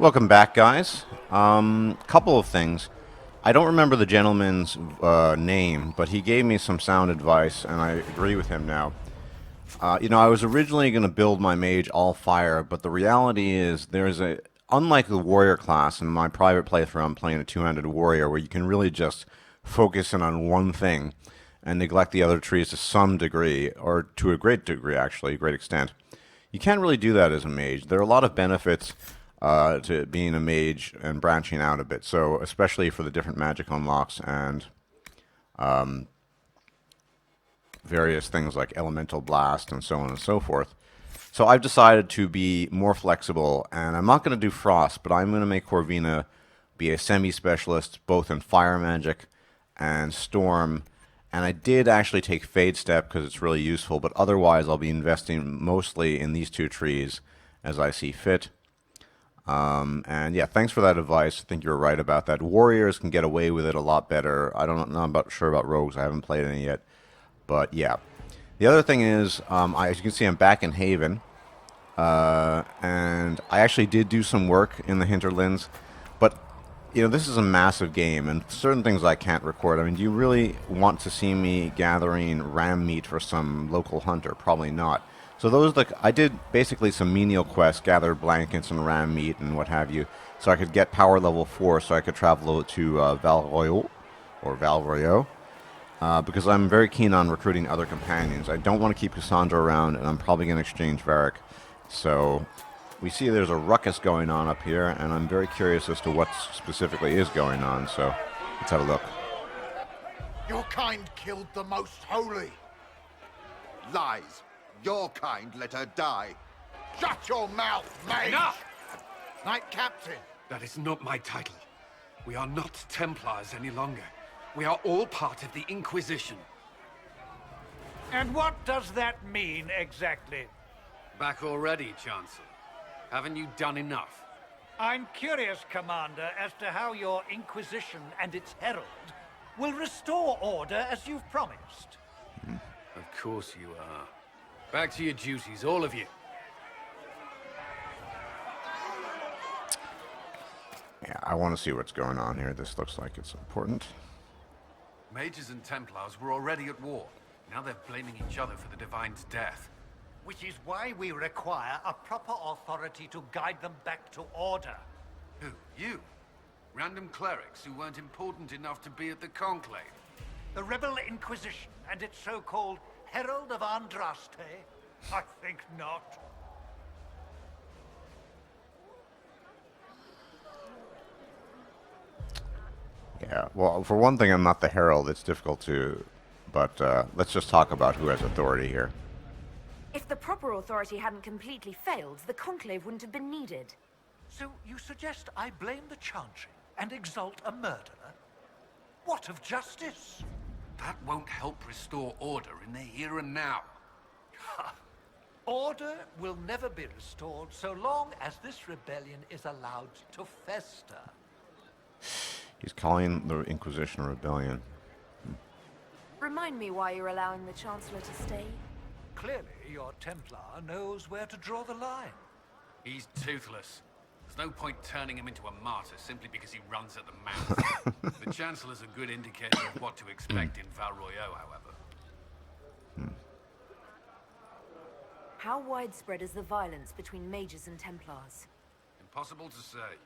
Welcome back, guys. Couple of things. I don't remember the gentleman's name, but he gave me some sound advice, and I agree with him now. I was originally going to build my mage all fire, but the reality is unlike the warrior class in my private playthrough, I'm playing a two-handed warrior where you can really just focus in on one thing and neglect the other trees to some degree, or to a great degree, actually, a great extent. You can't really do that as a mage. There are a lot of benefits to being a mage and branching out a bit. So especially for the different magic unlocks and various things like elemental blast and so on and so forth. So I've decided to be more flexible, and I'm not going to do frost, but I'm going to make Corvina be a semi-specialist both in fire magic and storm. And I did actually take Fade Step because it's really useful, but otherwise I'll be investing mostly in these two trees as I see fit. And yeah, thanks for that advice. I think you're right about that. Warriors can get away with it a lot better. I don't know, I'm not sure about rogues. I haven't played any yet. But yeah. The other thing is, as you can see, I'm back in Haven. And I actually did do some work in the hinterlands. But, this is a massive game, and certain things I can't record. I mean, do you really want to see me gathering ram meat for some local hunter? Probably not. So I did basically some menial quests, gather blankets and ram meat and what have you, so I could get power level 4, so I could travel to Val Royeaux, because I'm very keen on recruiting other companions. I don't want to keep Cassandra around, and I'm probably going to exchange Varric. So we see there's a ruckus going on up here, and I'm very curious as to what specifically is going on, so let's have a look. Your kind killed the most holy. Lies. Your kind let her die. Shut your mouth, mage! Enough! Knight Captain. That is not my title. We are not Templars any longer. We are all part of the Inquisition. And what does that mean, exactly? Back already, Chancellor. Haven't you done enough? I'm curious, Commander, as to how your Inquisition and its herald will restore order as you've promised. Of course you are. Back to your duties, all of you. Yeah, I want to see what's going on here. This looks like it's important. Mages and Templars were already at war. Now they're blaming each other for the Divine's death. Which is why we require a proper authority to guide them back to order. Who? You? Random clerics who weren't important enough to be at the Conclave? The Rebel Inquisition and its so-called Herald of Andraste? I think not. Yeah, well, for one thing, I'm not the herald. It's difficult to... But let's just talk about who has authority here. If the proper authority hadn't completely failed, the Conclave wouldn't have been needed. So you suggest I blame the Chantry and exalt a murderer? What of justice? That won't help restore order in the here and now. Order will never be restored so long as this rebellion is allowed to fester. He's calling the Inquisition a rebellion. Remind me why you're allowing the Chancellor to stay? Clearly, your Templar knows where to draw the line. He's toothless. There's no point turning him into a martyr simply because he runs at the mouth. The Chancellor's a good indicator of what to expect in Val Royeaux, however. How widespread is the violence between mages and Templars? Impossible to say.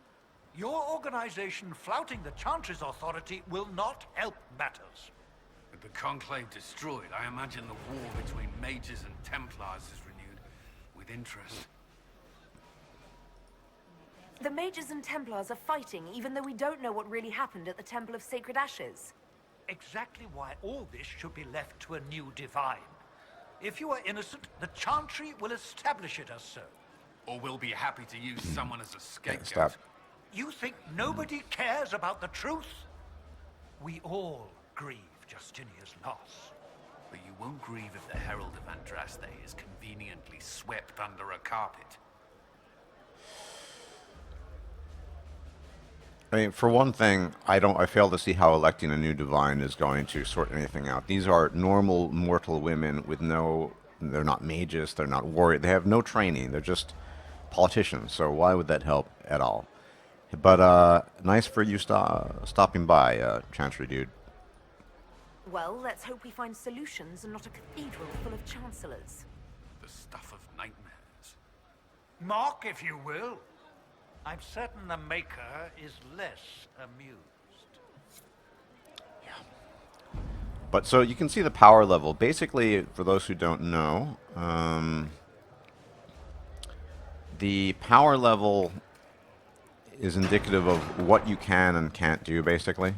Your organization flouting the Chantry's authority will not help matters. With the Conclave destroyed, I imagine the war between mages and Templars is renewed with interest. The mages and Templars are fighting, even though we don't know what really happened at the Temple of Sacred Ashes. Exactly why all this should be left to a new divine. If you are innocent, the Chantry will establish it as so. Or we'll be happy to use someone as a scapegoat. Stop. You think nobody cares about the truth? We all grieve Justinia's loss. But you won't grieve if the Herald of Andraste is conveniently swept under a carpet. I mean, for one thing, I fail to see how electing a new divine is going to sort anything out. These are normal mortal women with they're not mages, they're not warriors, they have no training, they're just politicians, so why would that help at all? But nice for you stopping by, Chantry dude. Well, let's hope we find solutions and not a cathedral full of chancellors. The stuff of nightmares. Mock, if you will. I'm certain the Maker is less amused. But so you can see the power level. Basically, for those who don't know, the power level is indicative of what you can and can't do, basically,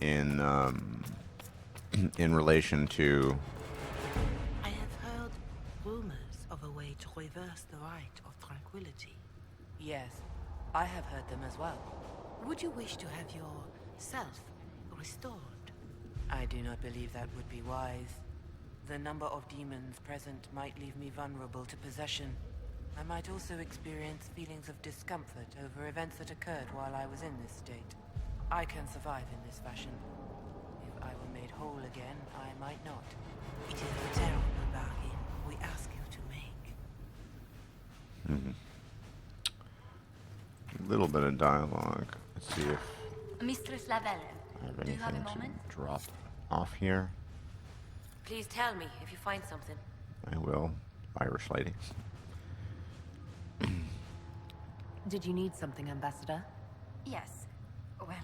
in relation to. I have heard rumors of a way to reverse the right of tranquility. Yes, I have heard them as well. Would you wish to have yourself restored? I do not believe that would be wise. The number of demons present might leave me vulnerable to possession. I might also experience feelings of discomfort over events that occurred while I was in this state. I can survive in this fashion. If I were made whole again, I might not. It is a terrible bargain we ask you to make. A little bit of dialogue. Let's see if Mistress Lavelle, I have do you have a anything moment? to drop off here. Please tell me if you find something. I will, Irish lady. Did you need something, Ambassador? Yes. Well,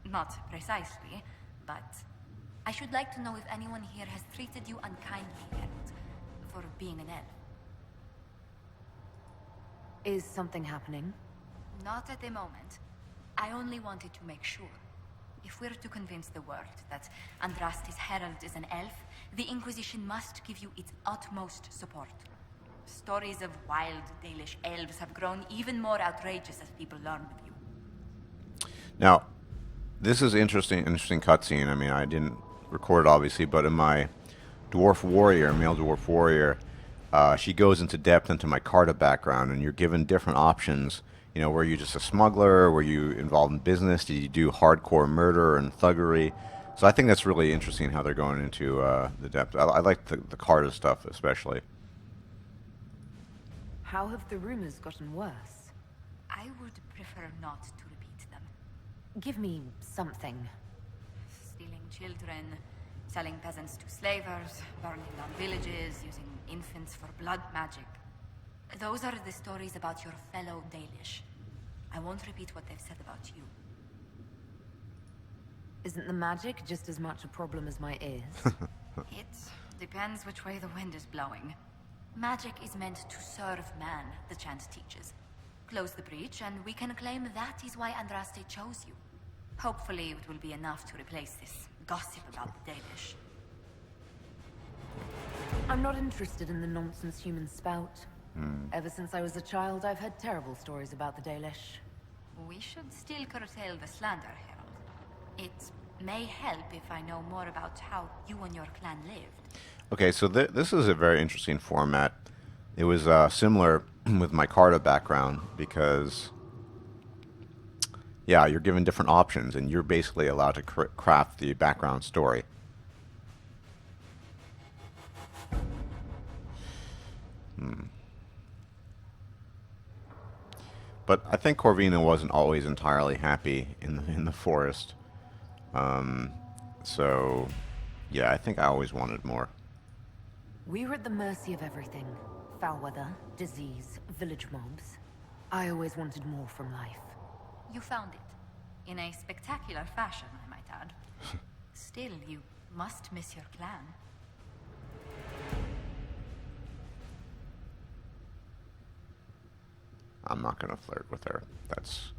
not precisely, but I should like to know if anyone here has treated you unkindly yet for being an elf. Is something happening? Not at the moment. I only wanted to make sure. If we're to convince the world that Andraste's herald is an elf, the Inquisition must give you its utmost support. Stories of wild Dalish elves have grown even more outrageous as people learn of you. Now, this is interesting cutscene. I mean, I didn't record it obviously, but in my male dwarf warrior, she goes into depth into my Carta background, and you're given different options. You know, were you just a smuggler? Were you involved in business? Did you do hardcore murder and thuggery? So I think that's really interesting how they're going into the depth. I like the Carta stuff especially. How have the rumors gotten worse? I would prefer not to repeat them. Give me something. Stealing children, selling peasants to slavers, burning down villages, using infants for blood magic. Those are the stories about your fellow Dalish. I won't repeat what they've said about you. Isn't the magic just as much a problem as my ears? It depends which way the wind is blowing. Magic is meant to serve man, the chant teaches. Close the breach, and we can claim that is why Andraste chose you. Hopefully it will be enough to replace this gossip about the Dalish. I'm not interested in the nonsense humans spout. Ever since I was a child, I've heard terrible stories about the Dalish. We should still curtail the slander, Herald. It may help if I know more about how you and your clan lived. Okay, so this is a very interesting format. It was similar with my Carta background because, yeah, you're given different options and you're basically allowed to craft the background story. But I think Corvina wasn't always entirely happy in the forest. So, yeah, I think I always wanted more. We were at the mercy of everything. Foul weather, disease, village mobs. I always wanted more from life. You found it. In a spectacular fashion, I might add. Still, you must miss your clan. I'm not going to flirt with her. That's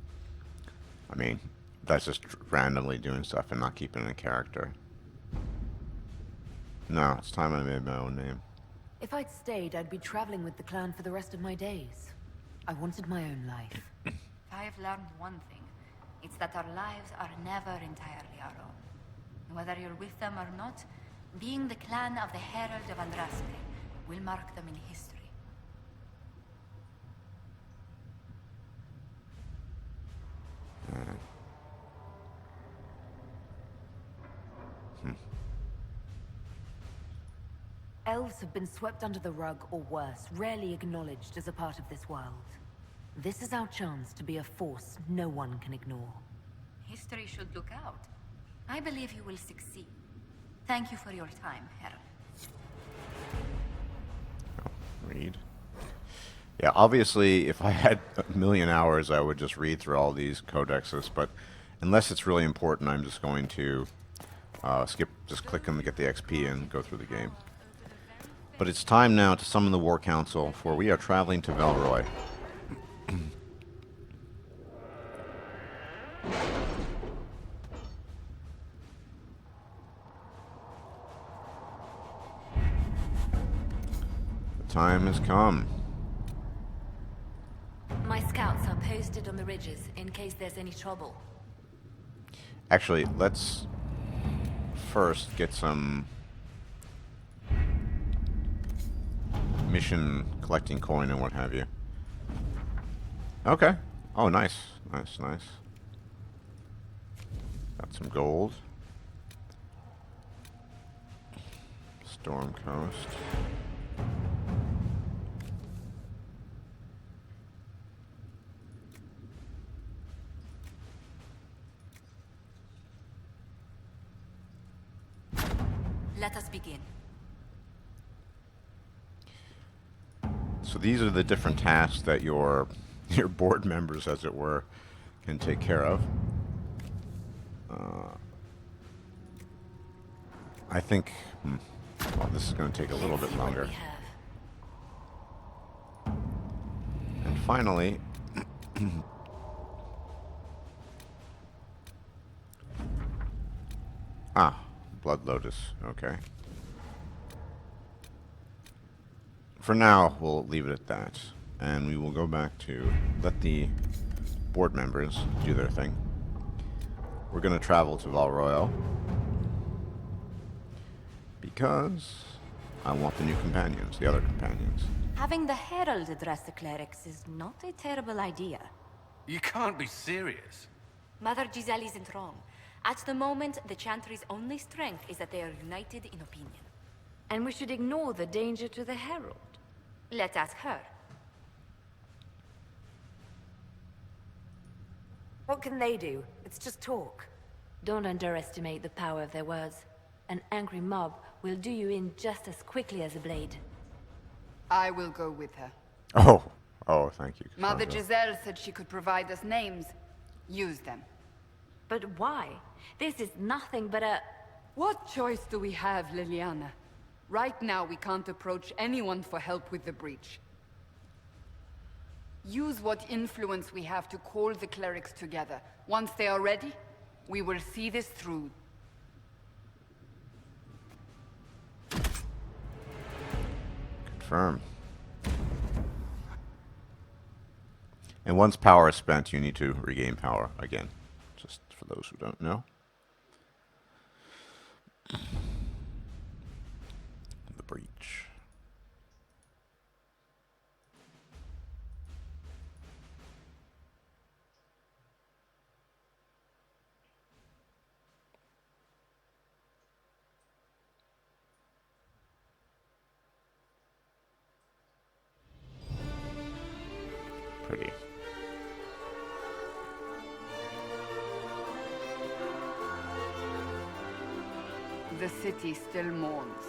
just randomly doing stuff and not keeping it in character. No, it's time I made my own name. If I'd stayed, I'd be traveling with the clan for the rest of my days. I wanted my own life. If I have learned one thing, it's that our lives are never entirely our own. Whether you're with them or not, being the clan of the Herald of Andraste will mark them in history. Elves have been swept under the rug or worse, rarely acknowledged as a part of this world. This is our chance to be a force no one can ignore. History should look out. I believe you will succeed. Thank you for your time, Herald. Read. Yeah, obviously, if I had a million hours, I would just read through all these codexes, but unless it's really important, I'm just going to just click them to get the XP and go through the game. But it's time now to summon the War Council, for we are traveling to Val Royeaux. The time has come. My scouts are posted on the ridges in case there's any trouble. Actually, let's first get some mission collecting coin and what have you. Okay. Oh, nice. Nice, nice. Got some gold. Storm Coast. Let us begin. So these are the different tasks that your board members, as it were, can take care of. I think, well, this is going to take a little bit longer. And finally, Blood Lotus. Okay. For now, we'll leave it at that, and we will go back to let the board members do their thing. We're going to travel to Val Royeaux because I want the new companions, the other companions. Having the Herald address the clerics is not a terrible idea. You can't be serious. Mother Giselle isn't wrong. At the moment, the Chantry's only strength is that they are united in opinion. And we should ignore the danger to the Herald. Let's ask her. What can they do? It's just talk. Don't underestimate the power of their words. An angry mob will do you in just as quickly as a blade. I will go with her. Oh, thank you. Mother Cassandra. Giselle said she could provide us names. Use them. But why? This is nothing but a... What choice do we have, Leliana? Right now, we can't approach anyone for help with the breach. Use what influence we have to call the clerics together. Once they are ready, we will see this through. Confirm. And once power is spent, you need to regain power again. Just for those who don't know. The breach. Pretty. The city still mourns.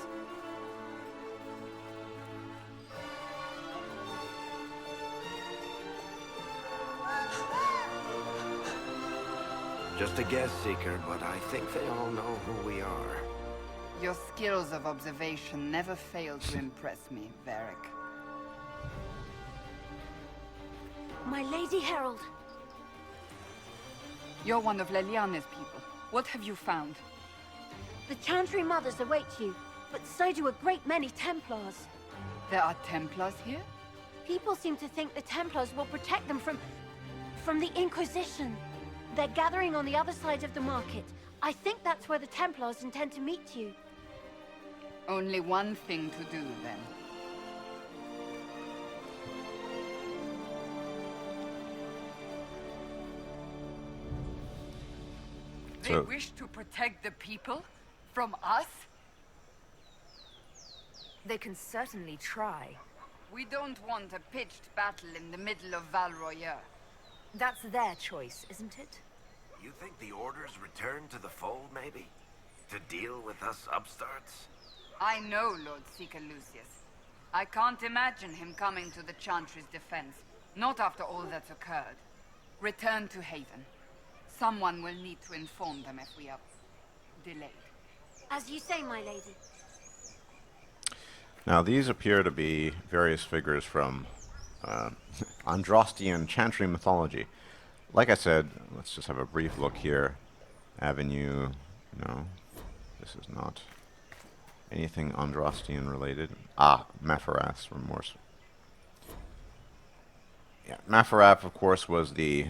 Just a guess, Seeker, but I think they all know who we are. Your skills of observation never fail to impress me, Varric. My Lady Herald. You're one of Leliana's people. What have you found? The Chantry mothers await you, but so do a great many Templars. There are Templars here? People seem to think the Templars will protect them from the Inquisition. They're gathering on the other side of the market. I think that's where the Templars intend to meet you. Only one thing to do, then. They wish to protect the people? From us? They can certainly try. We don't want a pitched battle in the middle of Val Royeaux. That's their choice, isn't it? You think the Order's returned to the fold, maybe? To deal with us upstarts? I know Lord Seeker Lucius. I can't imagine him coming to the Chantry's defense. Not after all that's occurred. Return to Haven. Someone will need to inform them if we are delayed. As you say, my lady. Now, these appear to be various figures from Andrastian Chantry mythology. Like I said, let's just have a brief look here. Avenue, no, this is not anything Andrastian related. Ah, Mafaras, remorse. Yeah, Mafaraf, of course, was the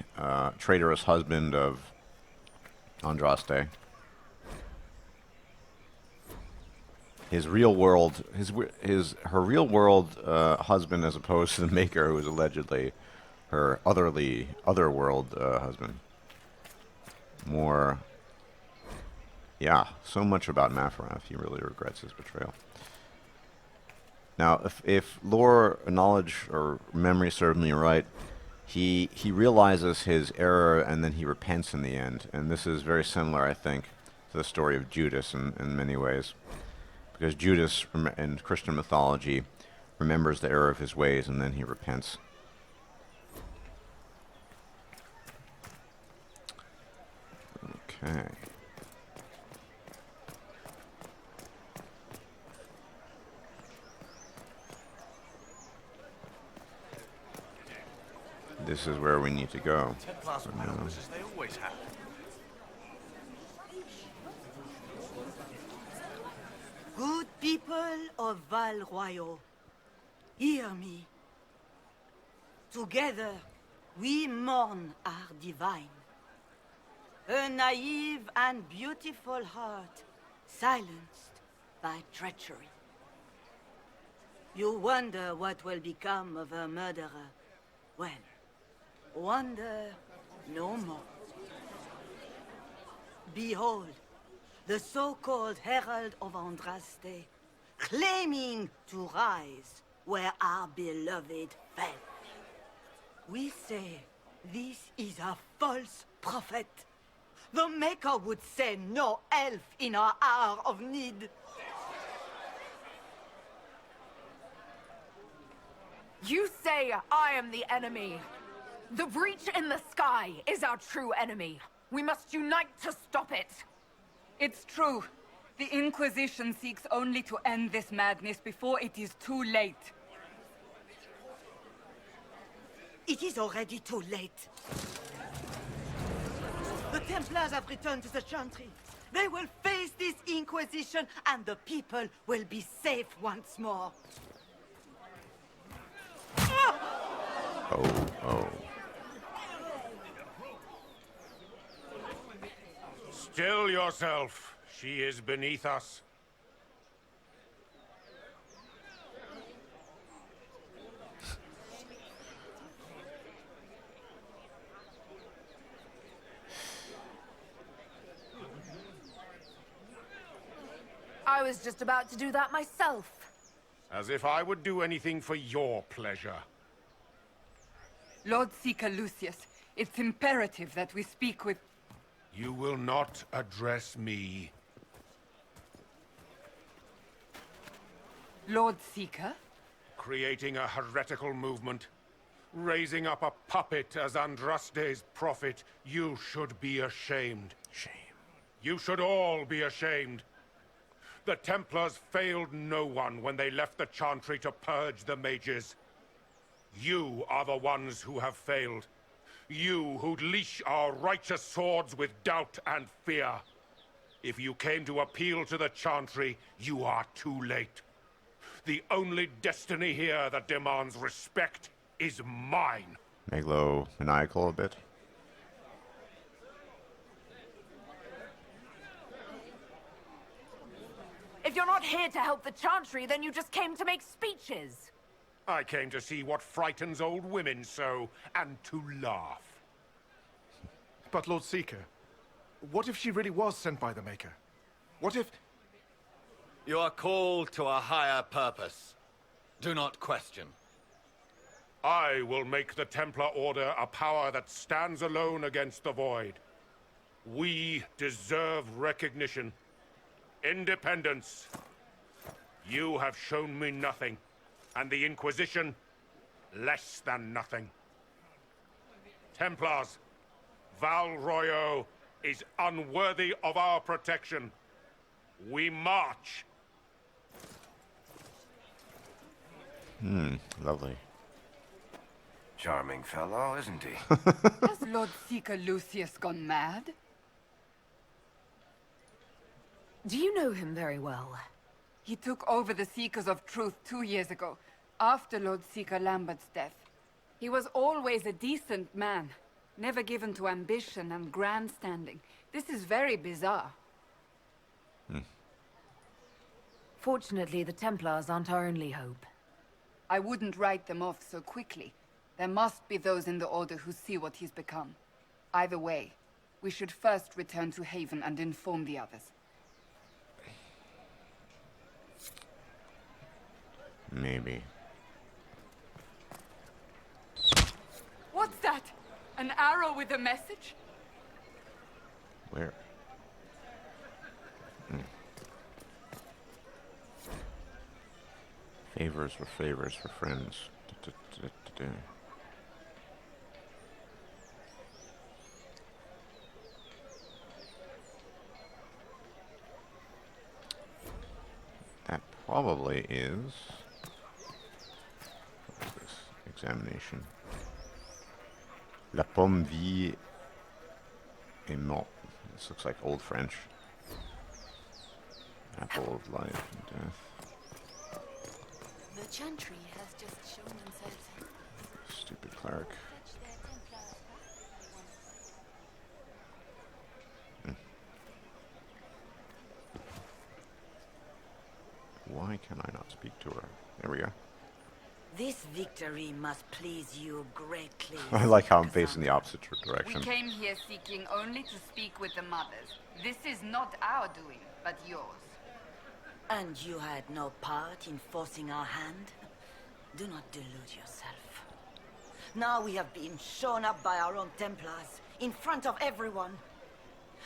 traitorous husband of Andraste. Her real world husband, as opposed to the Maker, who was allegedly her otherworld husband. More, yeah, so much about Mafaraf. He really regrets his betrayal. Now, if lore, knowledge, or memory serves me right, he realizes his error and then he repents in the end. And this is very similar, I think, to the story of Judas in many ways. Because Judas, in Christian mythology, remembers the error of his ways and then he repents. Okay. This is where we need to go. Templars and members as they always have. Good people of Val Royeaux, hear me. Together, we mourn our divine. A naive and beautiful heart, silenced by treachery. You wonder what will become of a murderer. Well, wonder no more. Behold, the so-called Herald of Andraste, claiming to rise where our beloved fell. We say this is a false prophet. The Maker would send no elf in our hour of need. You say I am the enemy. The breach in the sky is our true enemy. We must unite to stop it. It's true. The Inquisition seeks only to end this madness before it is too late. It is already too late. The Templars have returned to the Chantry. They will face this Inquisition, and the people will be safe once more. Oh. Still yourself. She is beneath us. I was just about to do that myself. As if I would do anything for your pleasure. Lord Seeker Lucius, it's imperative that we speak with... You will not address me. Lord Seeker? Creating a heretical movement. Raising up a puppet as Andraste's prophet. You should be ashamed. Shame. You should all be ashamed. The Templars failed no one when they left the Chantry to purge the mages. You are the ones who have failed. You who'd leash our righteous swords with doubt and fear. If you came to appeal to the Chantry, you are too late. The only destiny here that demands respect is mine. Megalomaniacal a bit. If you're not here to help the Chantry, then you just came to make speeches. I came to see what frightens old women so, and to laugh. But Lord Seeker, what if she really was sent by the Maker? What if... You are called to a higher purpose. Do not question. I will make the Templar Order a power that stands alone against the Void. We deserve recognition. Independence. You have shown me nothing, and the Inquisition, less than nothing. Templars, Val Royeaux is unworthy of our protection. We march. Lovely. Charming fellow, isn't he? Has Lord Seeker Lucius gone mad? Do you know him very well? He took over the Seekers of Truth 2 years ago, after Lord Seeker Lambert's death. He was always a decent man, never given to ambition and grandstanding. This is very bizarre. Fortunately, the Templars aren't our only hope. I wouldn't write them off so quickly. There must be those in the Order who see what he's become. Either way, we should first return to Haven and inform the others. Maybe. What's that? An arrow with a message? Where? Favors for friends. That probably is... What is this? Examination. La pomme vie est morte. This looks like Old French. Apple of life and death. The Chantry has just shown themselves. Stupid cleric. Why can I not speak to her? There we go. This victory must please you greatly. I like how I'm facing the opposite direction. We came here seeking only to speak with the mothers. This is not our doing, but yours. And you had no part in forcing our hand? Do not delude yourself. Now we have been shown up by our own Templars, in front of everyone.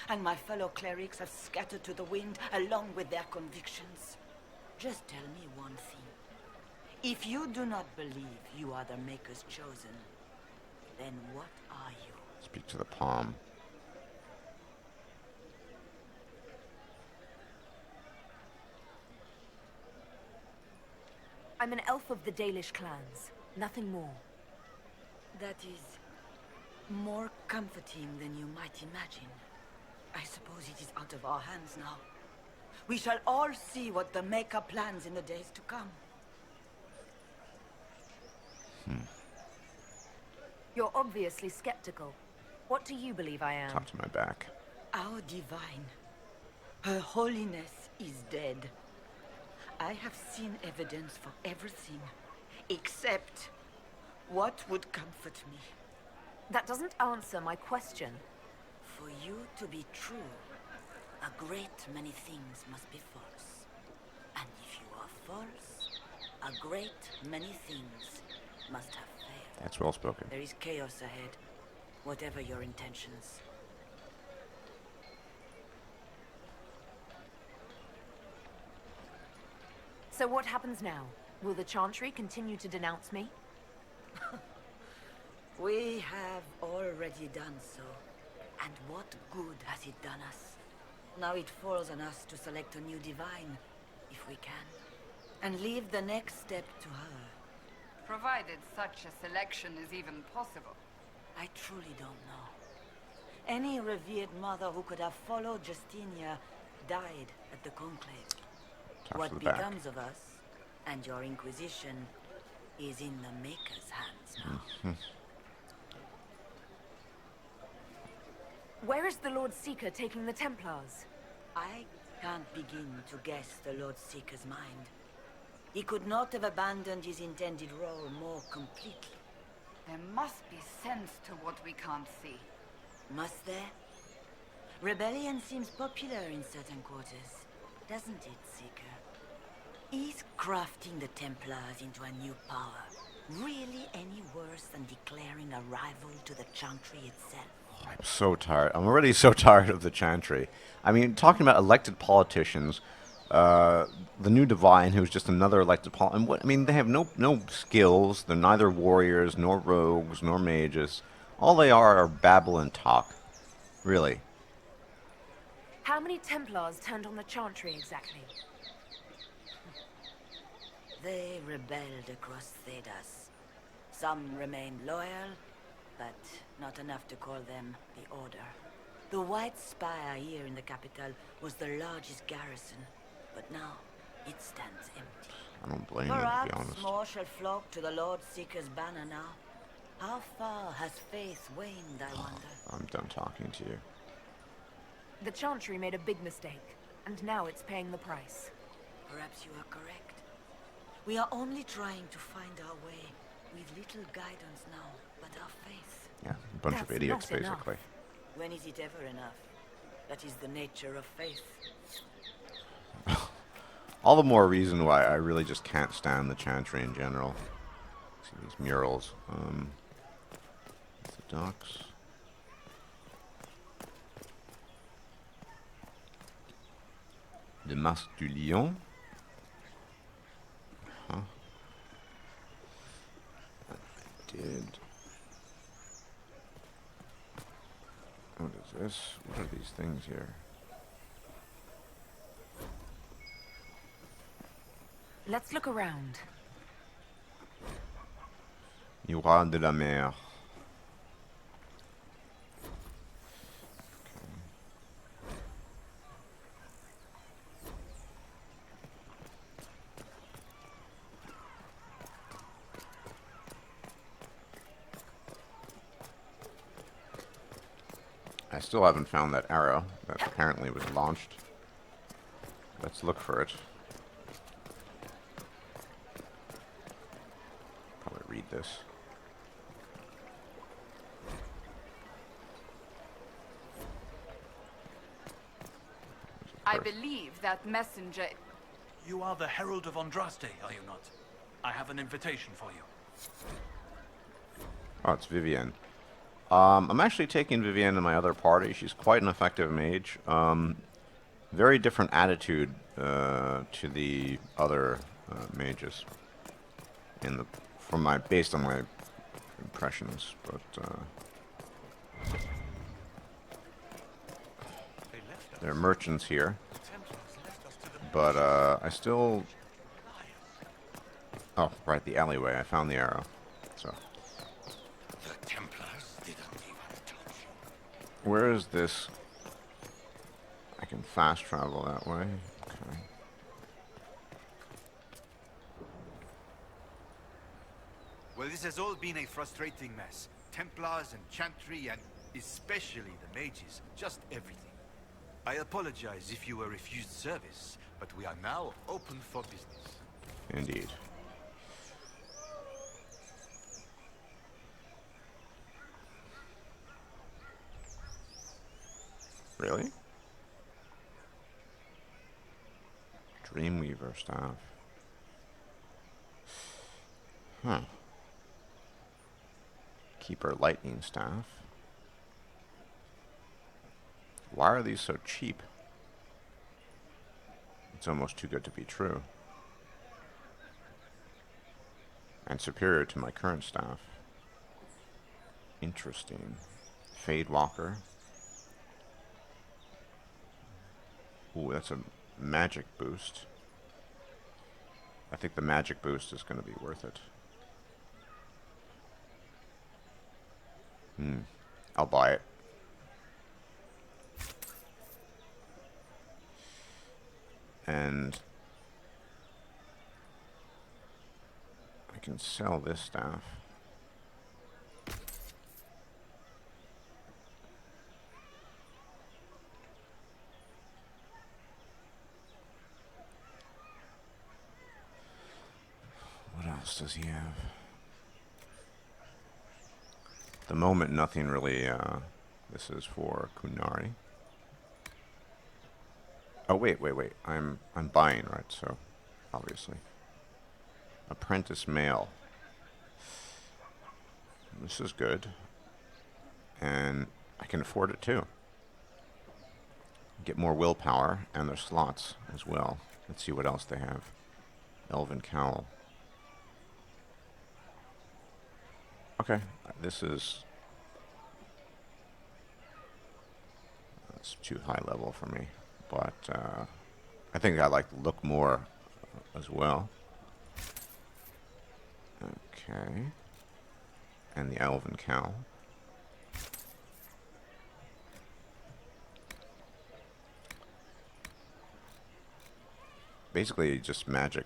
And my fellow clerics have scattered to the wind along with their convictions. Just tell me one thing. If you do not believe you are the Maker's chosen, then what are you? Speak to the palm. I'm an elf of the Dalish clans. Nothing more. That is more comforting than you might imagine. I suppose it is out of our hands now. We shall all see what the Maker plans in the days to come. You're obviously skeptical. What do you believe I am? Top to my back. Our divine, Her Holiness is dead. I have seen evidence for everything, except what would comfort me. That doesn't answer my question. For you to be true, a great many things must be false. And if you are false, a great many things must have failed. That's well spoken. There is chaos ahead, whatever your intentions. So what happens now? Will the Chantry continue to denounce me? We have already done so. And what good has it done us? Now it falls on us to select a new divine, if we can. And leave the next step to her. Provided such a selection is even possible. I truly don't know. Any revered mother who could have followed Justinia died at the Conclave. What becomes of us, and your Inquisition, is in the Maker's hands now. Where is the Lord Seeker taking the Templars? I can't begin to guess the Lord Seeker's mind. He could not have abandoned his intended role more completely. There must be sense to what we can't see. Must there? Rebellion seems popular in certain quarters, doesn't it, Seeker? He's crafting the Templars into a new power, really any worse than declaring a rival to the Chantry itself? I'm so tired. I'm already so tired of the Chantry. I mean, talking about elected politicians, the new Divine, who's just another elected and what? I mean, they have no skills. They're neither warriors, nor rogues, nor mages. All they are babble and talk. Really. How many Templars turned on the Chantry exactly? They rebelled across Thedas. Some remained loyal, but not enough to call them the Order. The White Spire here in the capital was the largest garrison, but now it stands empty. I don't blame them, to be Perhaps honest. more shall flock to the Lord Seeker's banner now. How far has faith waned, I wonder? I'm done talking to you. The Chantry made a big mistake, and now it's paying the price. Perhaps you are correct. We are only trying to find our way, with little guidance now, but our faith. Yeah, a bunch of idiots, basically. When is it ever enough? That is the nature of faith. All the more reason why I really just can't stand the Chantry in general. See these murals. The docks. Le Masque du Lion. Huh. I did. What is this? What are these things here? Let's look around. Roi de la mer. I still haven't found that arrow that apparently was launched. Let's look for it. Probably read this. I believe that messenger... You are the Herald of Andraste, are you not? I have an invitation for you. Oh, it's Vivienne. I'm actually taking Vivienne in my other party. She's quite an effective mage. Very different attitude to the other mages based on my impressions. But there are merchants here, but I still. Oh, right, the alleyway. I found the arrow. So. Where is this? I can fast travel that way. Okay. Well, this has all been a frustrating mess. Templars and Chantry and especially the mages. Just everything. I apologize if you were refused service, but we are now open for business. Indeed. Really? Dreamweaver staff. Huh. Keeper lightning staff. Why are these so cheap? It's almost too good to be true. And superior to my current staff. Interesting. Fade Walker. Ooh, that's a magic boost. I think the magic boost is going to be worth it. I'll buy it. And I can sell this staff. What else does he have? At the moment, nothing really. This is for Kunari. Oh wait. I'm buying, right? So, obviously, apprentice male. This is good. And I can afford it too. Get more willpower and their slots as well. Let's see what else they have. Elven Cowl. Okay, this is... It's too high level for me. But I think I like the look more as well. Okay. And the Elven Cowl. Basically, just magic.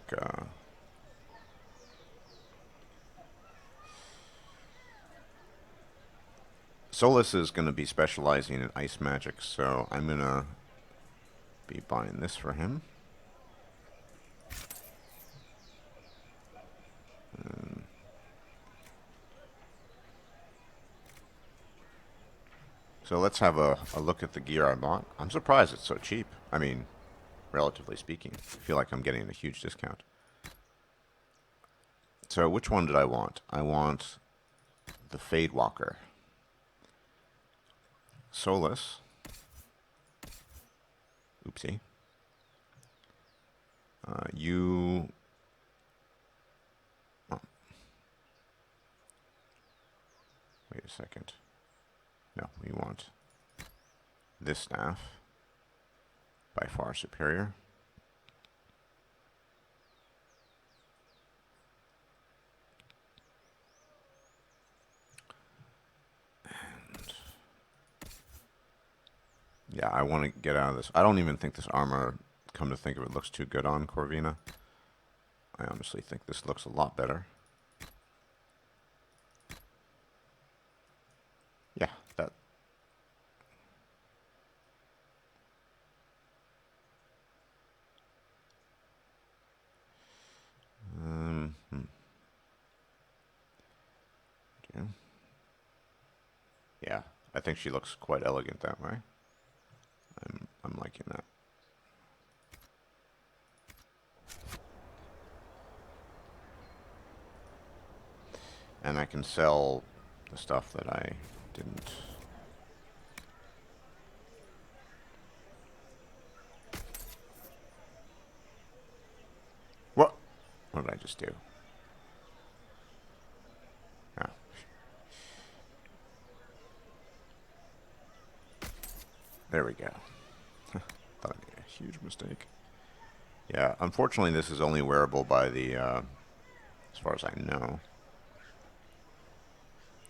Solus is going to be specializing in ice magic, so I'm going to be buying this for him. So let's have a look at the gear I bought. I'm surprised it's so cheap. I mean, relatively speaking. I feel like I'm getting a huge discount. So which one did I want? I want the Fade Walker. Solus. Oopsie. You... Oh. Wait a second. No, we want this staff. By far superior. And yeah, I want to get out of this. I don't even think this armor, come to think of it, looks too good on Corvina. I honestly think this looks a lot better. Yeah, that. Yeah, I think she looks quite elegant that way. I'm liking that. And I can sell the stuff that I didn't. What? What did I just do? Oh. There we go. Thought I made a huge mistake. Yeah, unfortunately this is only wearable by the, as far as I know,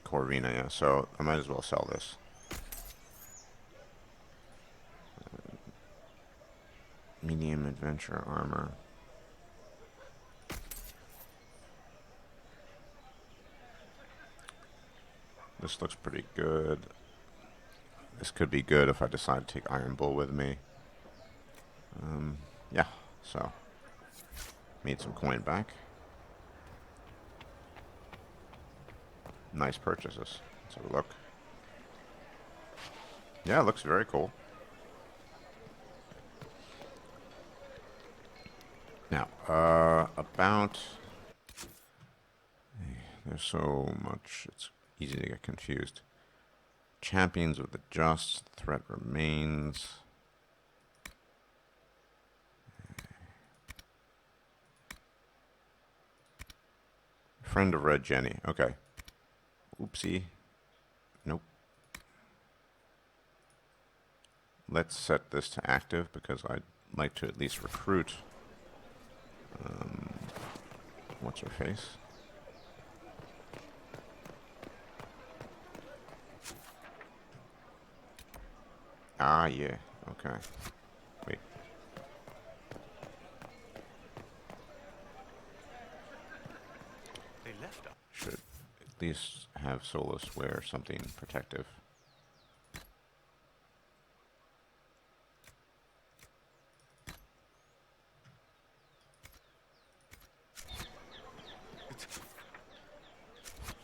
Corvina, yeah, so I might as well sell this. Medium adventure armor. This looks pretty good. This could be good if I decide to take Iron Bull with me. Yeah, so made some coin back. Nice purchases. Let's have a look. Yeah, it looks very cool. Now, about... There's so much, it's easy to get confused. Champions with the just, threat remains. Friend of Red Jenny, okay. Oopsie. Nope. Let's set this to active because I'd like to at least recruit. What's her face? Ah, yeah. Okay. Wait. They left us. Should at least have Solus wear something protective.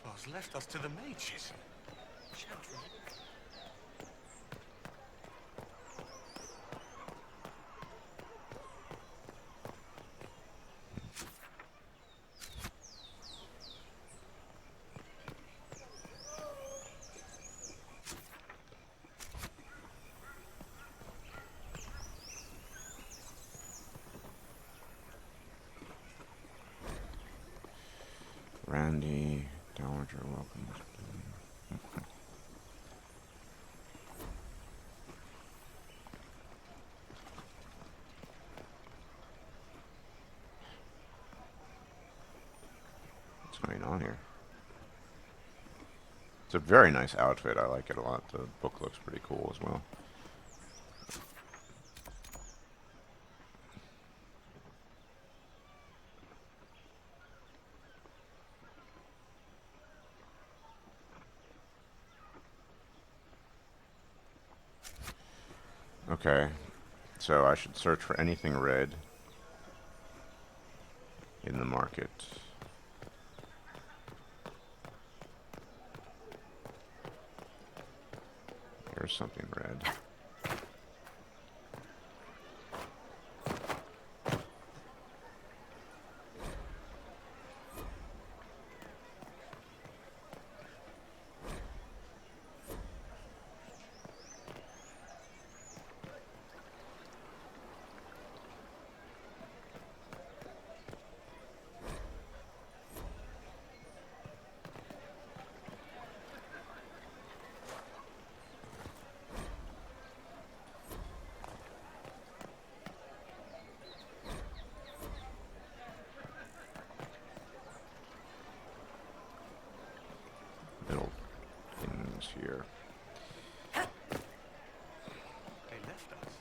Has left us to the mages. Chantry. on here? It's a very nice outfit. I like it a lot. The book looks pretty cool as well. Okay, so I should search for anything red in the market. Here's something red. Little things here. They left us.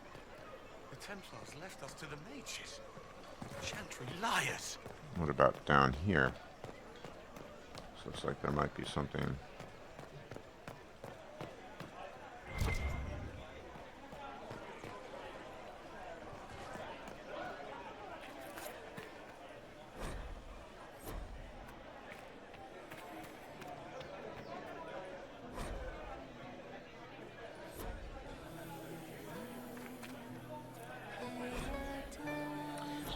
The Templars left us to the Mages. Chantry liars. What about down here? So looks like there might be something.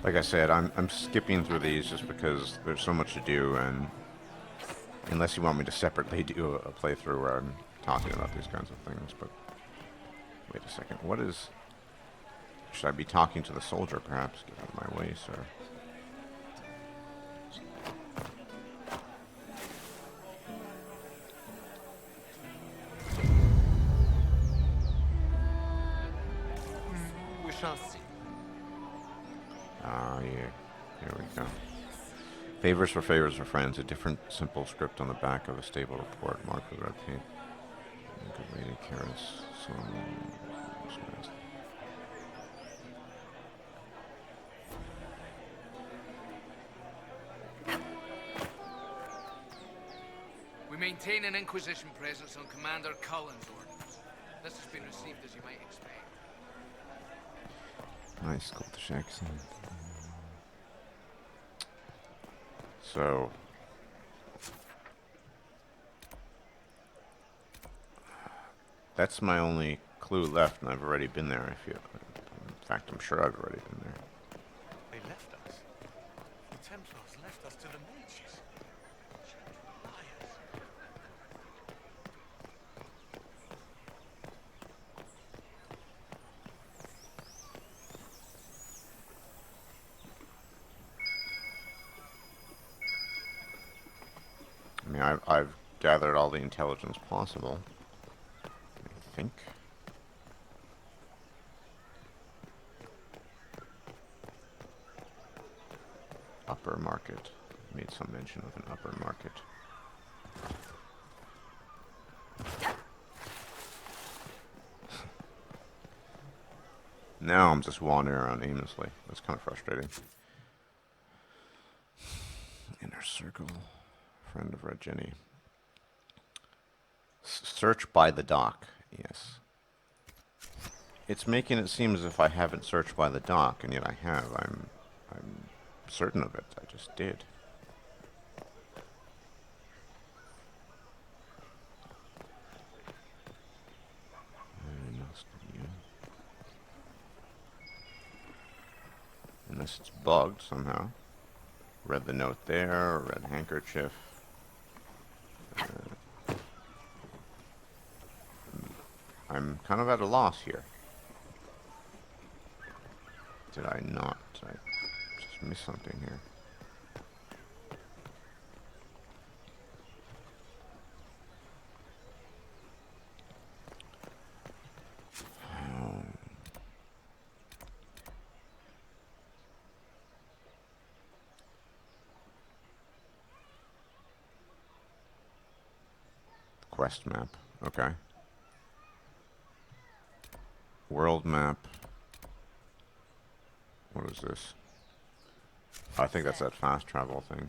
Like I said, I'm skipping through these just because there's so much to do, and unless you want me to separately do a playthrough where I'm talking about these kinds of things. But wait a second, what is? Should I be talking to the soldier, perhaps? Get out of my way, sir. We shall see. Ah, yeah. Here we go. Favors for friends. A different simple script on the back of a stable report marked with red paint. Good lady Karis. We maintain an Inquisition presence on Commander Cullen's orders. This has been received as you might expect. Nice cultish accent. So, that's my only clue left, and I've already been there. I feel. In fact, I'm sure I've already been there. They left us. The Templars left us to the Mages. I mean, I've gathered all the intelligence possible, I think. Upper market. Made some mention of an upper market. Now I'm just wandering around aimlessly. That's kind of frustrating. Inner circle. Friend of Red Jenny. Search by the dock. Yes. It's making it seem as if I haven't searched by the dock, and yet I have. I'm certain of it. I just did. Unless it's bugged somehow. Read the note there, red handkerchief. I'm kind of at a loss here. Did I not? Did I just miss something here? Quest map. Okay. World map. What is this? I think that's that fast travel thing.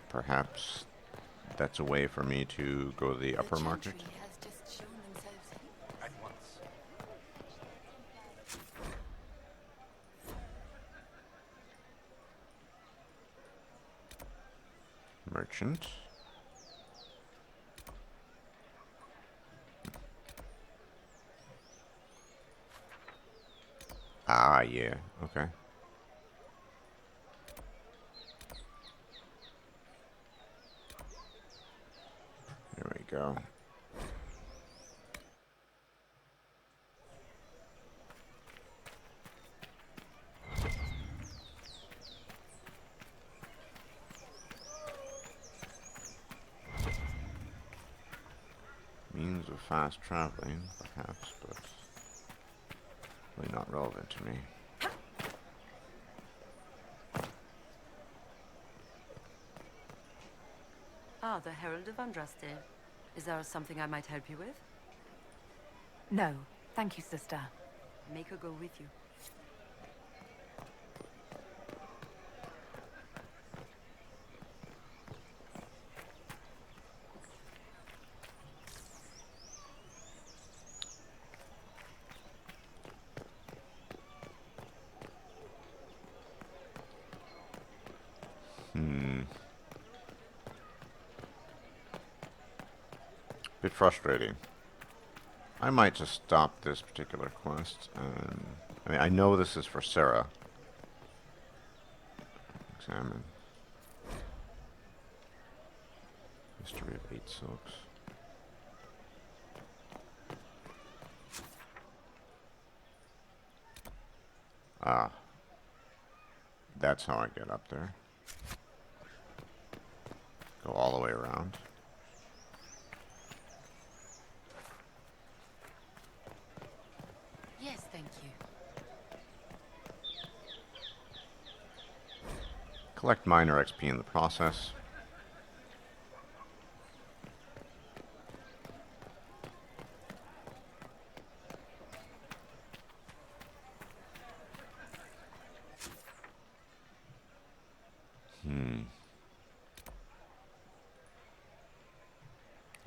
Perhaps that's a way for me to go to the upper market. At once. Merchant. Ah, yeah. Okay. There we go. Means of fast traveling, perhaps, but really not relevant to me. Ah, the Herald of Andraste. Is there something I might help you with? No, thank you, sister. Make her go with you. Bit frustrating. I might just stop this particular quest. I mean, I know this is for Sera. Examine. History of 8 silks. Ah. That's how I get up there. Go all the way around. Yes, thank you. Collect minor XP in the process.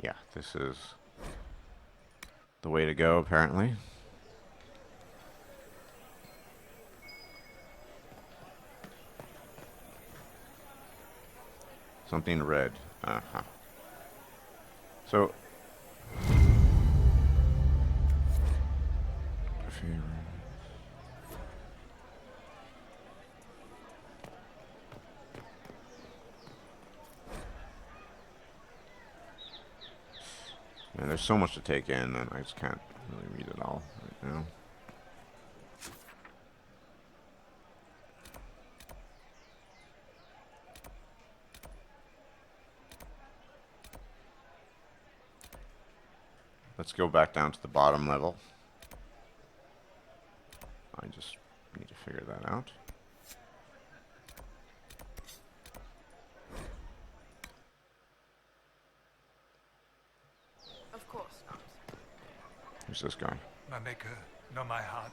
Yeah, this is the way to go, apparently. Something red. Uh-huh. So... Man, there's so much to take in, and I just can't really read it all right now. Let's go back down to the bottom level. I just need to figure that out. Of course not. Who's this guy? My maker, know my heart.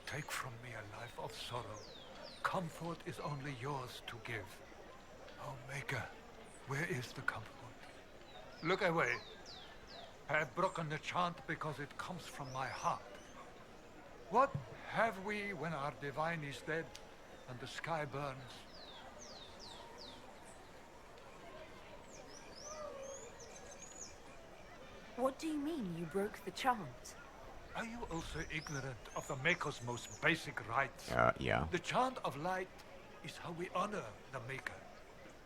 Take from me a life of sorrow. Comfort is only yours to give. Oh, maker, where is the comfort? Look away. I have broken the chant because it comes from my heart. What have we when our divine is dead and the sky burns? What do you mean you broke the chant? Are you also ignorant of the Maker's most basic rights? Yeah. The chant of light is how we honor the Maker.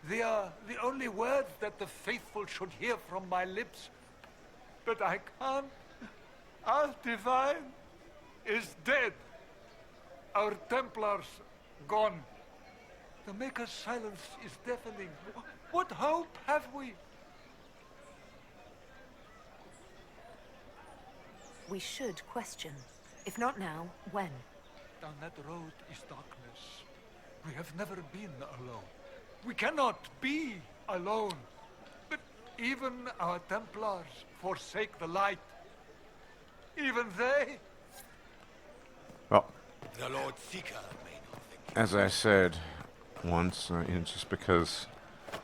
They are the only words that the faithful should hear from my lips. But I can't. Our divine is dead. Our Templars gone. The Maker's silence is deafening. What hope have we? We should question. If not now, when? Down that road is darkness. We have never been alone. We cannot be alone. But even our Templars forsake the light. Even they? Well, The Lord Seeker may not think. as I said once, just because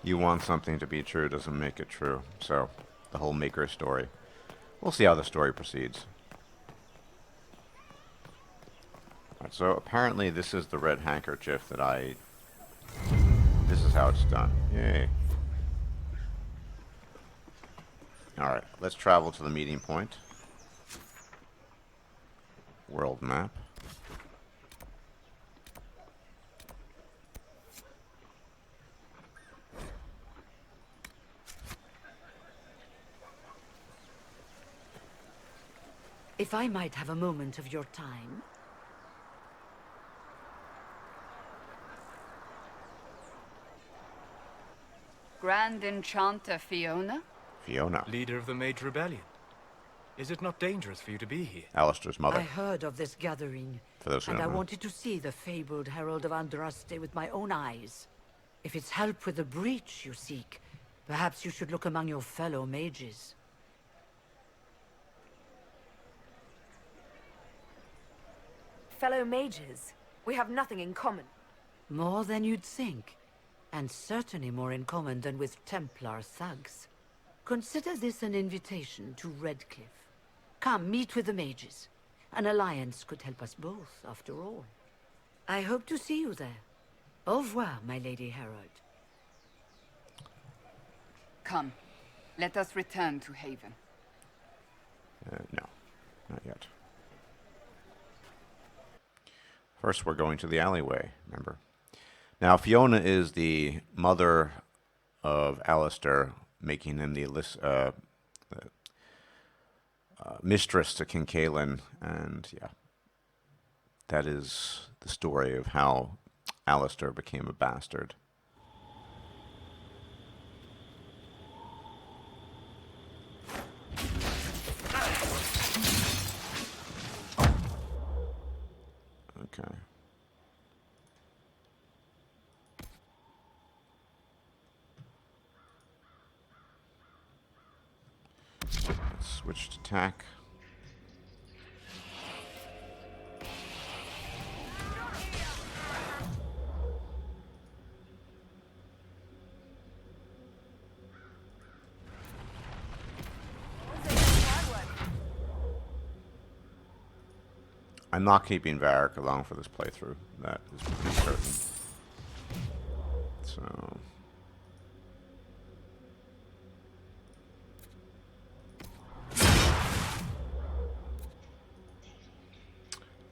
you want something to be true doesn't make it true. So, the whole Maker story. We'll see how the story proceeds. Alright, so apparently this is the red handkerchief that I... This is how it's done. Yay. Alright, let's travel to the meeting point. World map. If I might have a moment of your time. Grand Enchanter Fiona? Fiona. Leader of the Mage Rebellion. Is it not dangerous for you to be here? Alistair's mother. I heard of this gathering, For those who and I don't know. wanted to see the fabled Herald of Andraste with my own eyes. If it's help with the breach you seek, perhaps you should look among your fellow mages. Fellow mages, we have nothing in common. More than you'd think, and certainly more in common than with Templar thugs. Consider this an invitation to Redcliffe. Come, meet with the mages. An alliance could help us both, after all. I hope to see you there. Au revoir, my Lady Herald. Come, let us return to Haven. No, not yet. First, we're going to the alleyway, remember? Now, Fiona is the mother of Alistair, making him the mistress to King Kaelin, and yeah, that is the story of how Alistair became a bastard. Okay. Let's switch to attack. I'm not keeping Varric along for this playthrough. That is pretty certain. So...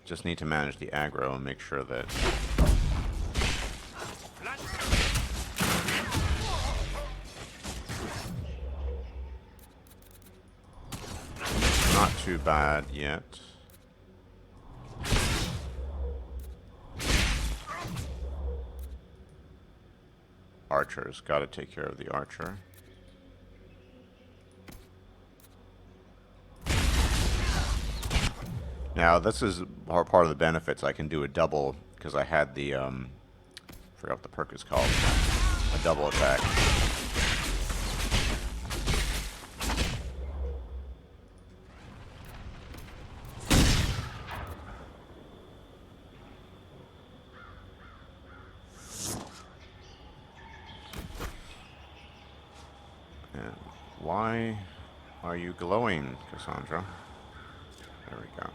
just need to manage the aggro and make sure that... not too bad yet. Archers, gotta take care of the archer. Now, this is part of the benefits. I can do a double, because I had the, forgot what the perk is called. A double attack. And why are you glowing, Cassandra? There we go.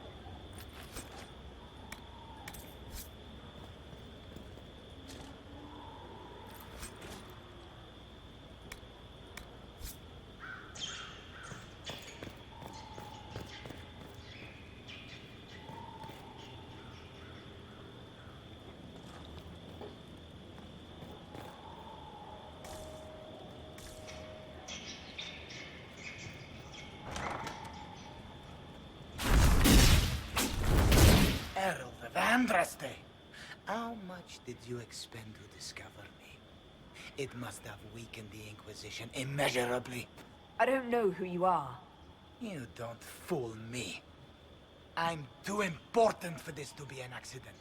Herald of Andraste, how much did you expend to discover me? It must have weakened the Inquisition immeasurably. I don't know who you are. You don't fool me. I'm too important for this to be an accident.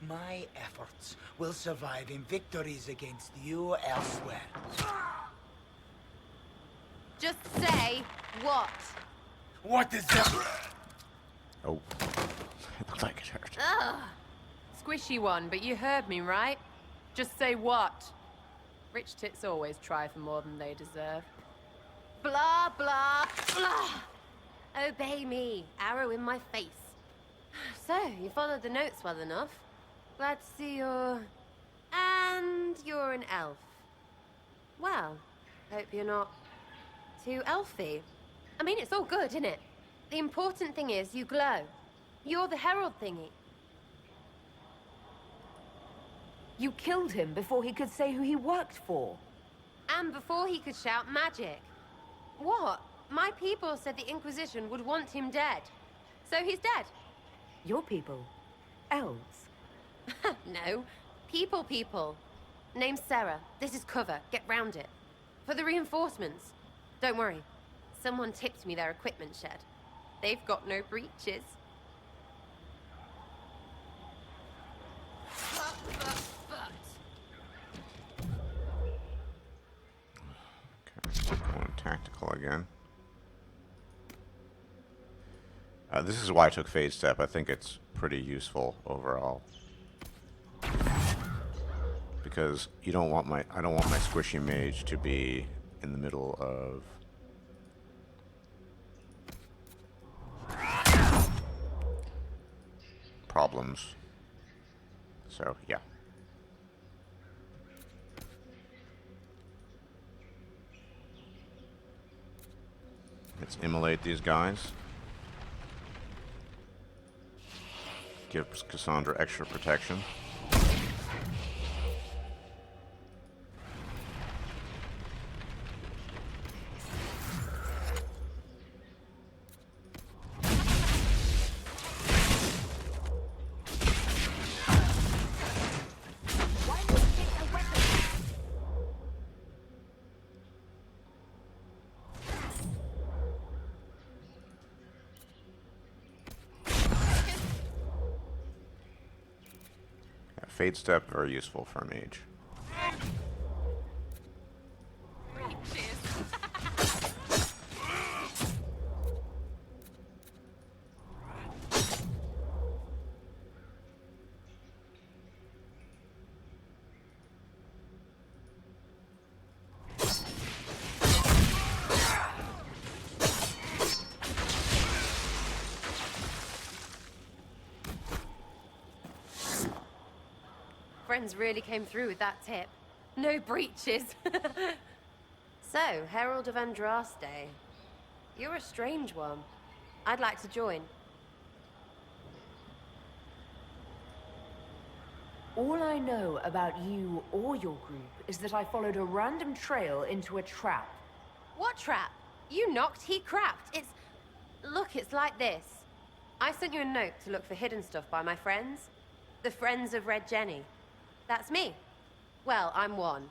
My efforts will survive in victories against you elsewhere. Just say what? What is that? Oh. It looked like it hurt. Ugh. Squishy one, but you heard me, right? Just say what? Rich tits always try for more than they deserve. Blah, blah, blah. Obey me. Arrow in my face. So, you followed the notes well enough. Glad to see you're... And you're an elf. Well, hope you're not too elfy. I mean, it's all good, isn't it? The important thing is you glow. You're the herald thingy. You killed him before he could say who he worked for. And before he could shout magic. What? My people said the Inquisition would want him dead. So he's dead. Your people? Elves? No. People. Name's Sera. This is cover. Get round it. For the reinforcements. Don't worry. Someone tipped me their equipment shed. They've got no breaches. Okay, going tactical again. This is why I took Fade Step. I think it's pretty useful overall. Because you don't want I don't want my squishy mage to be in the middle of problems. So, yeah. Let's immolate these guys. Gives Cassandra extra protection. Fade Step, very useful for a mage. Friends really came through with that tip. No breaches. So, Herald of Andraste. You're a strange one. I'd like to join. All I know about you or your group is that I followed a random trail into a trap. What trap? You knocked, he crapped. Look, it's like this. I sent you a note to look for hidden stuff by my friends. The Friends of Red Jenny. That's me. Well, I'm one.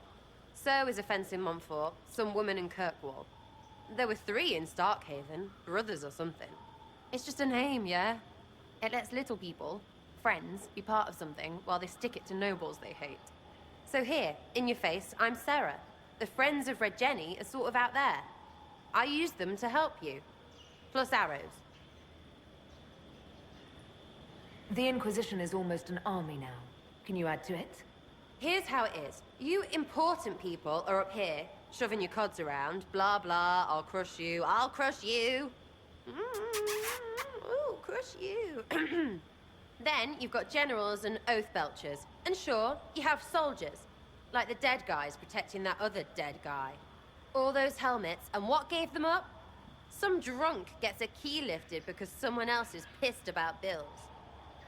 So is a fence in Montfort, some woman in Kirkwall. There were 3 in Starkhaven, brothers or something. It's just a name, yeah? It lets little people, friends, be part of something while they stick it to nobles they hate. So here, in your face, I'm Sera. The Friends of Red Jenny are sort of out there. I use them to help you. Plus arrows. The Inquisition is almost an army now. Can you add to it? Here's how it is. You important people are up here, shoving your cods around. Blah, blah, I'll crush you, I'll crush you. Ooh, crush you. Then you've got generals and oath belchers. And sure, you have soldiers. Like the dead guys protecting that other dead guy. All those helmets, and what gave them up? Some drunk gets a key lifted because someone else is pissed about bills.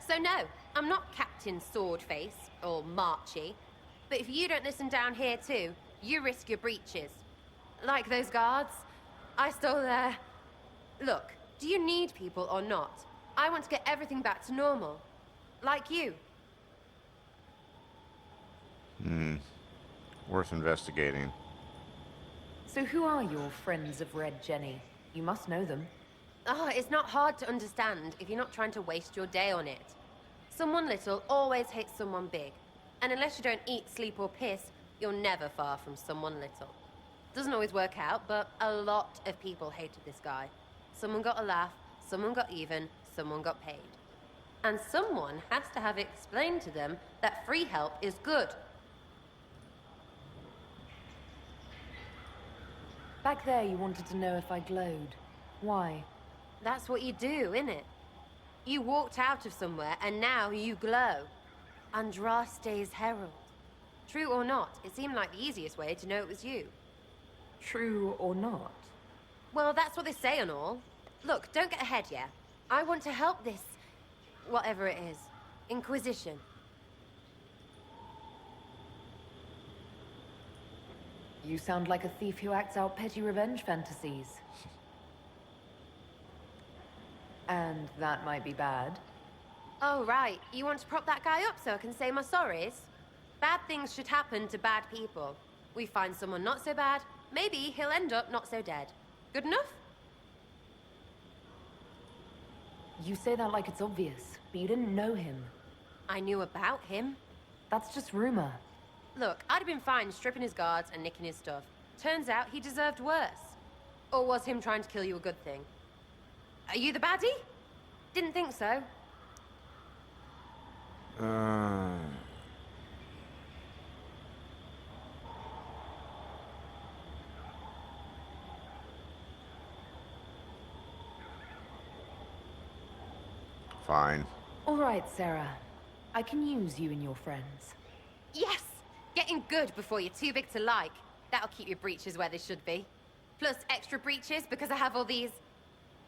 So no, I'm not Captain Swordface, or Marchy. But if you don't listen down here too, you risk your breeches. Like those guards. I stole their... Look, do you need people or not? I want to get everything back to normal. Like you. Worth investigating. So who are your Friends of Red Jenny? You must know them. Oh, it's not hard to understand if you're not trying to waste your day on it. Someone little always hates someone big. And unless you don't eat, sleep, or piss, you're never far from someone little. Doesn't always work out, but a lot of people hated this guy. Someone got a laugh, someone got even, someone got paid. And someone has to have explained to them that free help is good. Back there, you wanted to know if I glowed. Why? That's what you do, innit? You walked out of somewhere, and now you glow. Andraste's herald. True or not, it seemed like the easiest way to know it was you. True or not? Well, that's what they say and all. Look, don't get ahead, yeah? I want to help this... whatever it is. Inquisition. You sound like a thief who acts out petty revenge fantasies. And that might be bad. Oh, right. You want to prop that guy up so I can say my sorries? Bad things should happen to bad people. We find someone not so bad, maybe he'll end up not so dead. Good enough? You say that like it's obvious, but you didn't know him. I knew about him. That's just rumor. Look, I'd have been fine stripping his guards and nicking his stuff. Turns out he deserved worse. Or was him trying to kill you a good thing? Are you the baddie? Didn't think so. Fine. All right, Sera. I can use you and your friends. Yes! Getting good before you're too big to like. That'll keep your breeches where they should be. Plus extra breeches because I have all these...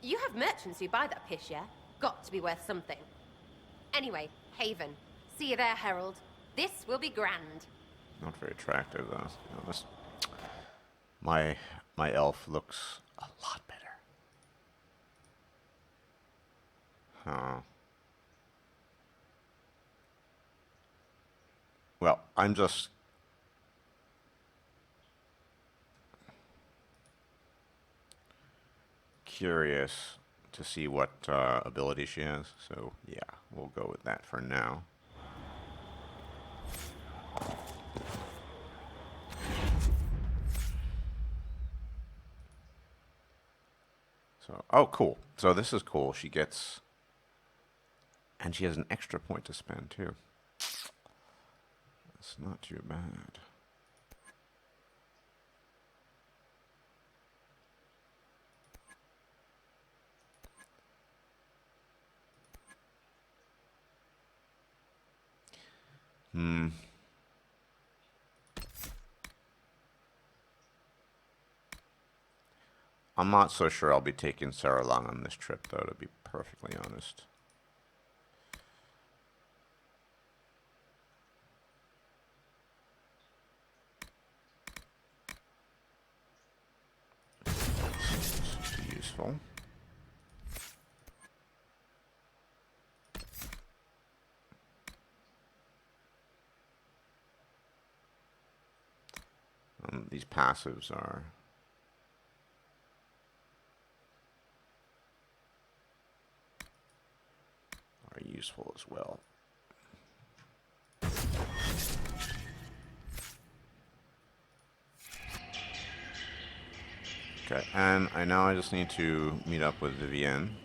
You have merchants who buy that piss, yeah? Got to be worth something. Anyway, Haven. See you there, Herald. This will be grand. Not very attractive, though, to be honest. My elf looks a lot better. Huh. Well, I'm just... curious to see what ability she has, so yeah, we'll go with that for now. So, oh, cool. So this is cool. She gets... And she has an extra point to spend, too. That's not too bad. I'm not so sure I'll be taking Sera along on this trip, though, to be perfectly honest. This is useful. These passives are useful as well. Okay, and I just need to meet up with Vivienne.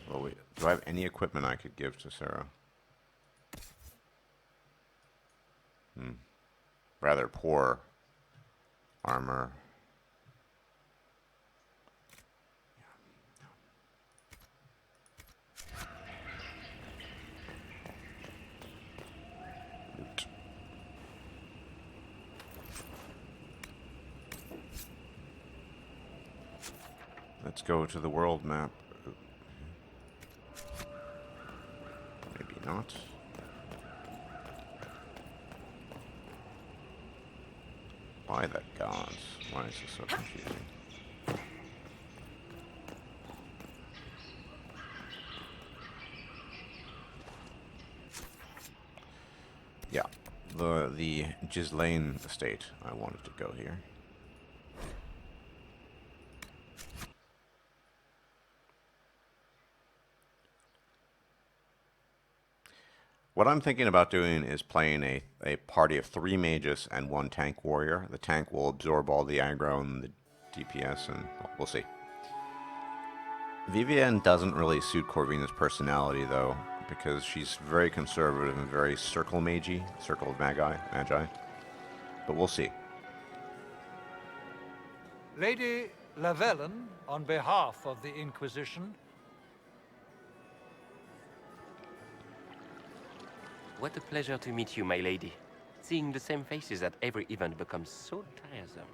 Well, wait, do I have any equipment I could give to Sera? Rather poor armor. Loot. Let's go to the world map. Maybe not. By the gods, why is this so confusing? Yeah, the Gislaine estate. I wanted to go here. What I'm thinking about doing is playing a party of 3 mages and 1 tank warrior. The tank will absorb all the aggro and the DPS, and we'll see. Vivienne doesn't really suit Corvina's personality, though, because she's very conservative and very circle magey, circle of magi. But we'll see. Lady Lavellen, on behalf of the Inquisition. What a pleasure to meet you, my lady. Seeing the same faces at every event becomes so tiresome.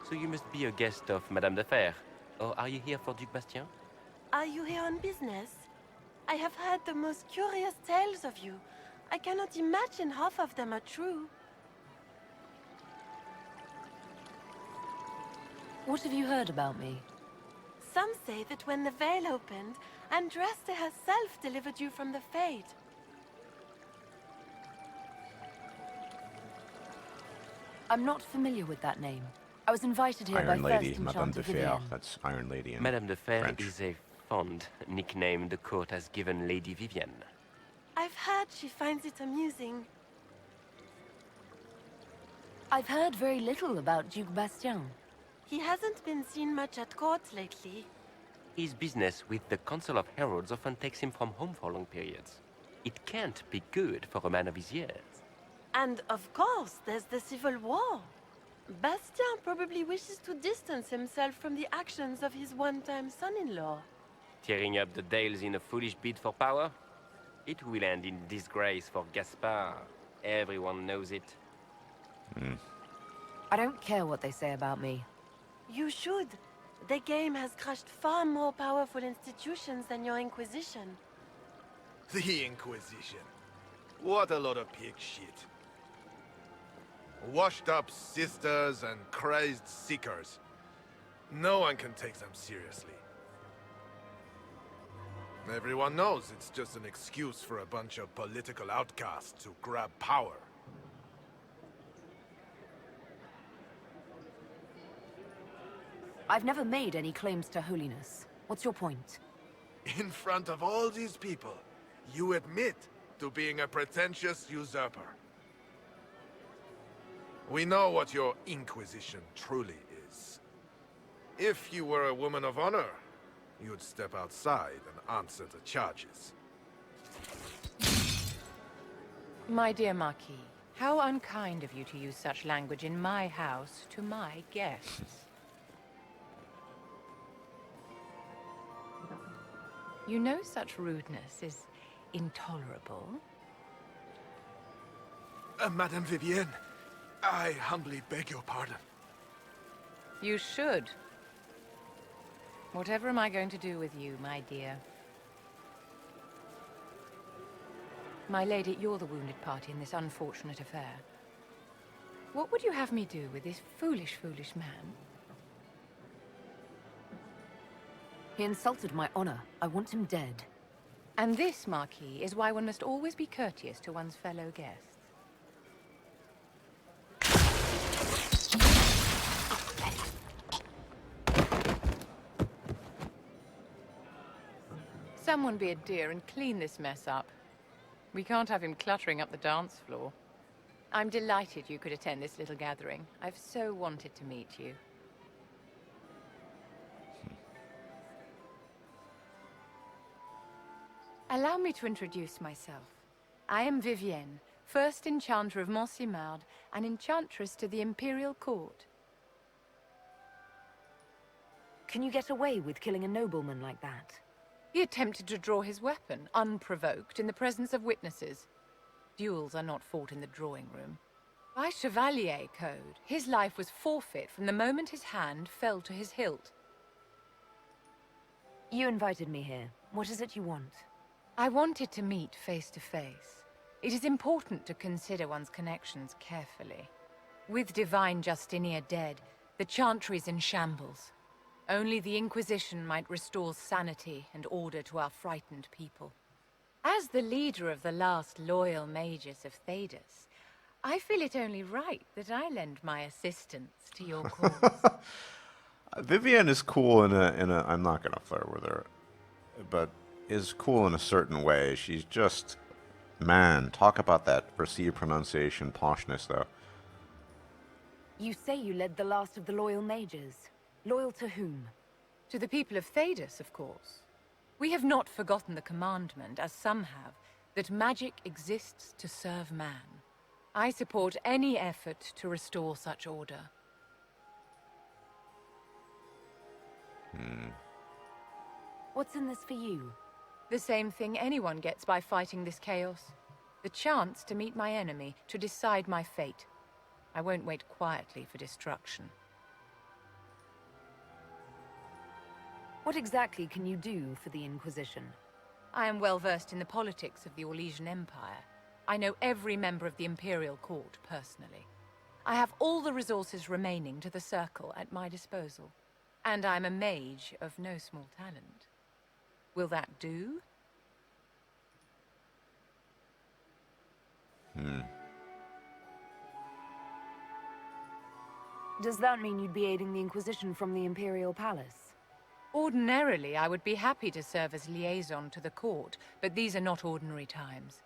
So you must be a guest of Madame de Fer, or are you here for Duc Bastien? Are you here on business? I have heard the most curious tales of you. I cannot imagine half of them are true. What have you heard about me? Some say that when the veil opened, Andraste herself delivered you from the Fade. I'm not familiar with that name. I was invited here Iron by Lady, First Madame Enchanter de Fer. Vivienne. That's Iron Lady in Madame de Fer French. is a fond nickname the court has given Lady Vivienne. I've heard she finds it amusing. I've heard very little about Duc Bastien. He hasn't been seen much at court lately. His business with the Council of Heralds often takes him from home for long periods. It can't be good for a man of his years. And of course, there's the civil war. Bastien probably wishes to distance himself from the actions of his one-time son-in-law. Tearing up the Dales in a foolish bid for power? It will end in disgrace for Gaspard. Everyone knows it. I don't care what they say about me. You should. The game has crushed far more powerful institutions than your Inquisition. The Inquisition. What a lot of pig shit. Washed up sisters and crazed seekers. No one can take them seriously. Everyone knows it's just an excuse for a bunch of political outcasts to grab power. I've never made any claims to holiness. What's your point? In front of all these people, you admit to being a pretentious usurper. We know what your Inquisition truly is. If you were a woman of honor, you'd step outside and answer the charges. My dear Marquis, how unkind of you to use such language in my house to my guests. You know such rudeness is intolerable. Madame Vivienne, I humbly beg your pardon. You should. Whatever am I going to do with you, my dear? My lady, you're the wounded party in this unfortunate affair. What would you have me do with this foolish, foolish man? He insulted my honor. I want him dead. And this, Marquis, is why one must always be courteous to one's fellow guests. Someone be a dear and clean this mess up. We can't have him cluttering up the dance floor. I'm delighted you could attend this little gathering. I've so wanted to meet you. Allow me to introduce myself. I am Vivienne, first Enchanter of Montsimard and Enchantress to the Imperial Court. Can you get away with killing a nobleman like that? He attempted to draw his weapon, unprovoked, in the presence of witnesses. Duels are not fought in the drawing room. By Chevalier Code, his life was forfeit from the moment his hand fell to his hilt. You invited me here. What is it you want? I wanted to meet face to face. It is important to consider one's connections carefully. With Divine Justinia dead, the Chantry is in shambles. Only the Inquisition might restore sanity and order to our frightened people. As the leader of the last loyal mages of Thedas, I feel it only right that I lend my assistance to your cause. Vivienne is cool in a I'm not gonna flirt with her, but is cool in a certain way. She's just, man, talk about that perceived pronunciation poshness, though. You say you led the last of the loyal mages. Loyal to whom? To the people of Thedas, of course. We have not forgotten the commandment, as some have, that magic exists to serve man. I support any effort to restore such order. What's in this for you? The same thing anyone gets by fighting this chaos. The chance to meet my enemy, to decide my fate. I won't wait quietly for destruction. What exactly can you do for the Inquisition? I am well versed in the politics of the Orlesian Empire. I know every member of the Imperial Court personally. I have all the resources remaining to the Circle at my disposal. And I'm a mage of no small talent. Will that do? Does that mean you'd be aiding the Inquisition from the Imperial Palace? Ordinarily, I would be happy to serve as liaison to the court, but these are not ordinary times.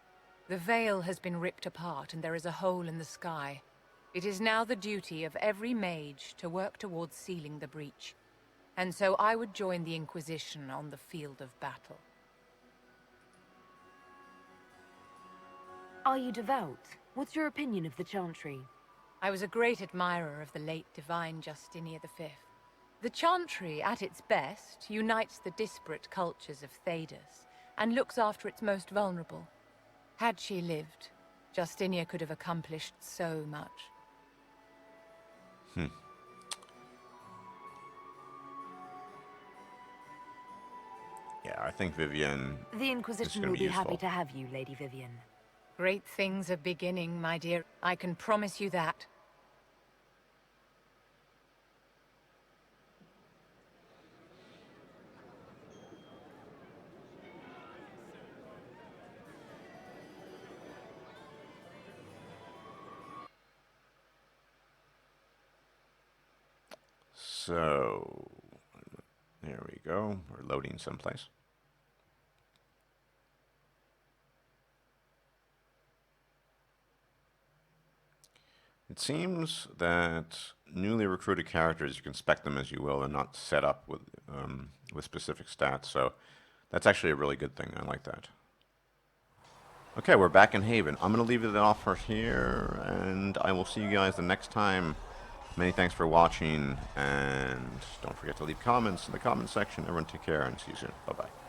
The veil has been ripped apart and there is a hole in the sky. It is now the duty of every mage to work towards sealing the breach. And so I would join the Inquisition on the field of battle. Are you devout? What's your opinion of the Chantry? I was a great admirer of the late divine Justinian V. The Chantry, at its best, unites the disparate cultures of Thedas and looks after its most vulnerable. Had she lived, Justinia could have accomplished so much. Yeah, I think Vivienne. The Inquisition will be happy to have you, Lady Vivienne. Great things are beginning, my dear. I can promise you that. So, there we go. We're loading someplace. It seems that newly recruited characters, you can spec them as you will and not set up with specific stats. So that's actually a really good thing. I like that. Okay, we're back in Haven. I'm going to leave it off for here, and I will see you guys the next time. Many thanks for watching, and don't forget to leave comments in the comment section. Everyone take care, and see you soon. Bye-bye.